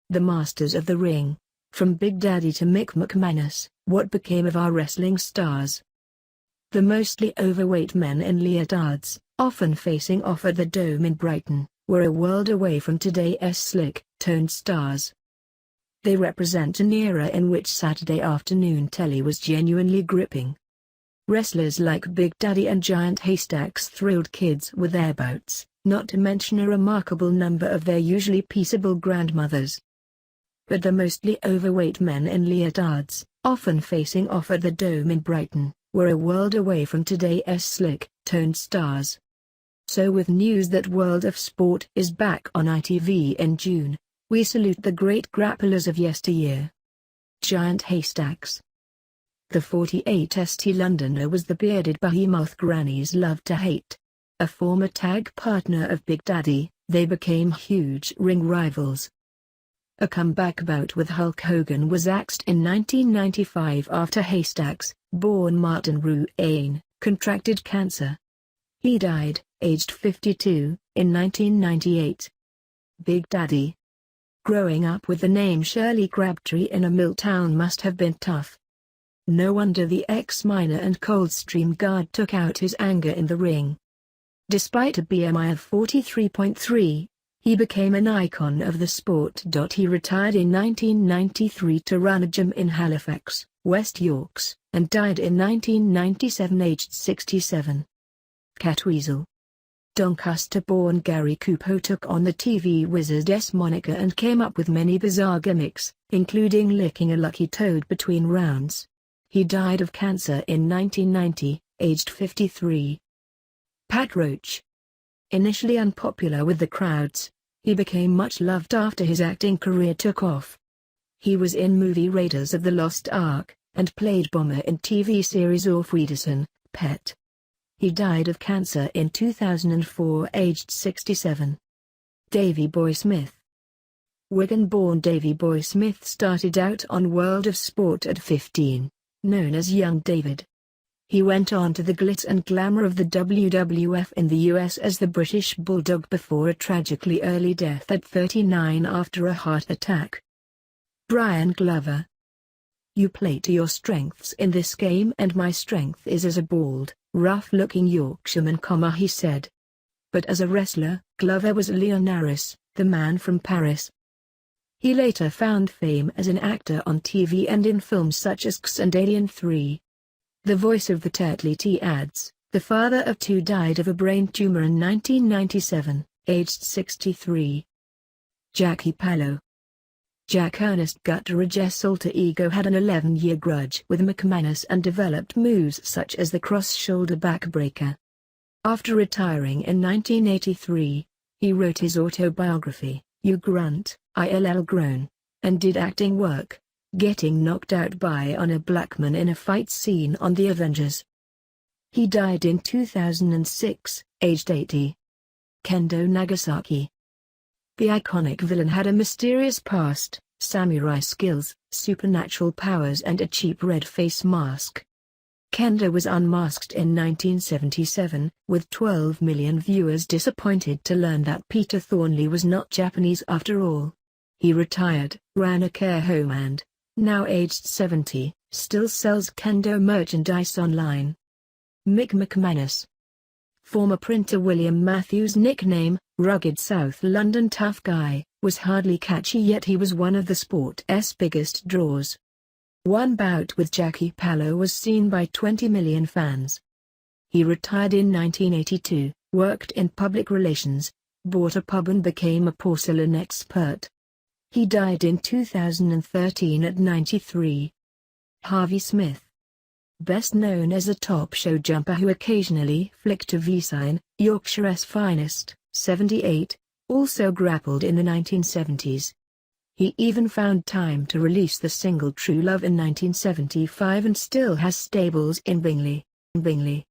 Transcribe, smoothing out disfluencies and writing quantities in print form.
The masters of the ring. From Big Daddy to Mick McManus, what became of our wrestling stars? The mostly overweight men in leotards, often facing off at the Dome in Brighton, were a world away from today's slick-toned stars. They represent an era in which Saturday afternoon telly was genuinely gripping. Wrestlers like Big Daddy and Giant Haystacks thrilled kids with their bouts, not to mention a remarkable number of their usually peaceable grandmothers. But the mostly overweight men in leotards, often facing off at the Dome in Brighton, were a world away from today's slick-toned stars. So with news that World of Sport is back on ITV in June, we salute the great grapplers of yesteryear. Giant Haystacks. The 48st Londoner was the bearded behemoth grannies loved to hate. A former tag partner of Big Daddy, they became huge ring rivals. A comeback bout with Hulk Hogan was axed in 1995 after Haystacks, born Martin Ruane, contracted cancer. He died, aged 52, in 1998. Big Daddy. Growing up with the name Shirley Crabtree in a mill town must have been tough. No wonder the ex-miner and Coldstream guard took out his anger in the ring. Despite a BMI of 43.3, he became an icon of the sport. He retired in 1993 to run a gym in Halifax, West Yorks, and died in 1997 aged 67. Catweasel. Doncaster-born Gary Coupeau took on the TV Wizard's moniker and came up with many bizarre gimmicks, including licking a lucky toad between rounds. He died of cancer in 1990, aged 53. Pat Roach. Initially unpopular with the crowds, he became much loved after his acting career took off. He was in movie Raiders of the Lost Ark, and played Bomber in TV series Auf Wiedersehen, Pet. He died of cancer in 2004 aged 67. Davy Boy Smith. Wigan-born Davy Boy Smith started out on World of Sport at 15, known as Young David. He went on to the glitz and glamour of the WWF in the US as the British Bulldog before a tragically early death at 39 after a heart attack. Brian Glover. You play to your strengths in this game and my strength is as a bald, rough-looking Yorkshireman, he said. But as a wrestler, Glover was Leonaris, the man from Paris. He later found fame as an actor on TV and in films such as X and Alien 3. The voice of the Tetley Tea ads, the father of two, died of a brain tumor in 1997, aged 63. Jackie Pallo. Jack Ernest Gutteridge's alter ego had an 11-year grudge with McManus and developed moves such as the cross-shoulder backbreaker. After retiring in 1983, he wrote his autobiography, You Grunt, ILL Grown, and did acting work, getting knocked out by Honor Blackman in a fight scene on The Avengers. He died in 2006, aged 80. Kendo Nagasaki. The iconic villain had a mysterious past, samurai skills, supernatural powers and a cheap red face mask. Kendo was unmasked in 1977, with 12 million viewers disappointed to learn that Peter Thornley was not Japanese after all. He retired, ran a care home and, now aged 70, still sells Kendo merchandise online. Mick McManus. Former printer William Matthews' nickname, Rugged South London Tough Guy, was hardly catchy, yet he was one of the sport's biggest draws. One bout with Jackie Pallo was seen by 20 million fans. He retired in 1982, worked in public relations, bought a pub and became a porcelain expert. He died in 2013 at 93. Harvey Smith. Best known as a top show jumper who occasionally flicked a V-sign, Yorkshire's finest, 78, also grappled in the 1970s. He even found time to release the single True Love in 1975 and still has stables in Bingley.